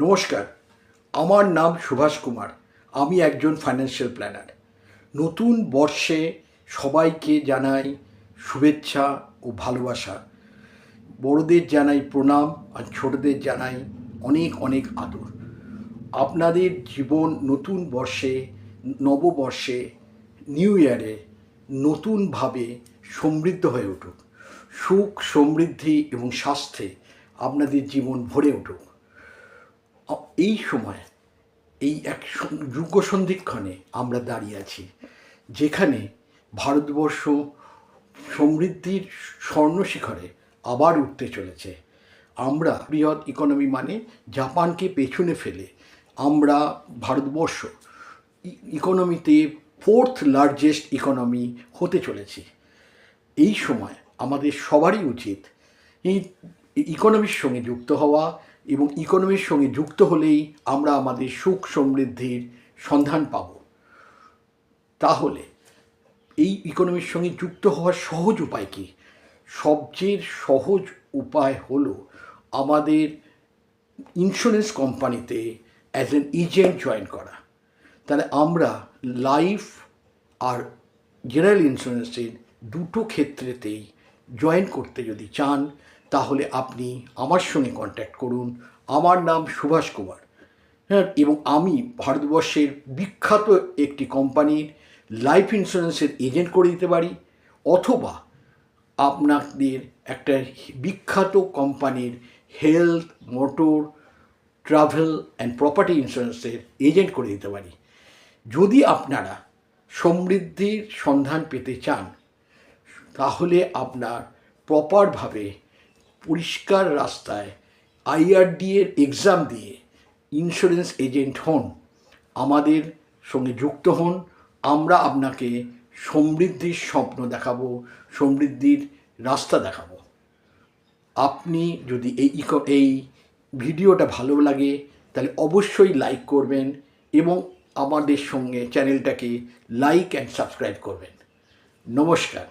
নমস্কার, আমার নাম সুভাষ কুমার। আমি একজন ফাইন্যান্সিয়াল প্ল্যানার। নতুন বর্ষে সবাইকে জানাই শুভেচ্ছা ও ভালোবাসা। বড়দের জানাই প্রণাম আর ছোটদের জানাই অনেক অনেক আদর। আপনাদের জীবন নতুন বর্ষে, নববর্ষে, নিউ ইয়ারে নতুনভাবে সমৃদ্ধ হয়ে উঠুক। সুখ, সমৃদ্ধি এবং স্বাস্থ্যে আপনাদের জীবন ভরে উঠুক। এই সময় এই এক যুগ সন্ধিক্ষণে আমরা দাঁড়িয়ে আছি, যেখানে ভারতবর্ষ সমৃদ্ধির স্বর্ণশিখরে আবার উঠতে চলেছে। আমরা বৃহৎ ইকোনমি মানে জাপানকে পেছনে ফেলে আমরা ভারতবর্ষ ইকোনমিতে 4th লার্জেস্ট ইকোনমি হতে চলেছি। এই সময় আমাদের সবারই উচিত এই ইকোনমির সঙ্গে যুক্ত হওয়া, এবং ইকোনমির সঙ্গে যুক্ত হলেই আমরা আমাদের সুখ সমৃদ্ধির সন্ধান পাব। তাহলে এই ইকোনমির সঙ্গে যুক্ত হওয়ার সহজ উপায় কী? সবচেয়ে সহজ উপায় হলো আমাদের ইন্স্যুরেন্স কোম্পানিতে অ্যাজ অ্যান এজেন্ট জয়েন করা। তাহলে আমরা লাইফ আর জেনারেল ইন্স্যুরেন্সের দুটো ক্ষেত্রেতেই জয়েন করতে যদি চান, তাহলে আপনি আমার সঙ্গে কন্ট্যাক্ট করুন। আমার নাম সুভাষ কুমার, হ্যাঁ, এবং আমি ভারতবর্ষের বিখ্যাত একটি কোম্পানির লাইফ ইন্স্যুরেন্সের এজেন্ট করে দিতে পারি, অথবা আপনাদের একটা বিখ্যাত কোম্পানির health, motor, travel and property ইন্স্যুরেন্সের এজেন্ট করে দিতে পারি। যদি আপনারা সমৃদ্ধির সন্ধান পেতে চান, তাহলে আপনার প্রপারভাবে পরিষ্কার রাস্তায় IRDA এর এক্সাম দিয়ে ইন্স্যুরেন্স এজেন্ট হন, আমাদের সঙ্গে যুক্ত হন। আমরা আপনাকে সমৃদ্ধির স্বপ্ন দেখাবো, সমৃদ্ধির রাস্তা দেখাবো। আপনি যদি এই ভিডিওটা ভালো লাগে, তাহলে অবশ্যই লাইক করবেন এবং আমাদের সঙ্গে চ্যানেলটাকে লাইক অ্যান্ড সাবস্ক্রাইব করবেন। নমস্কার।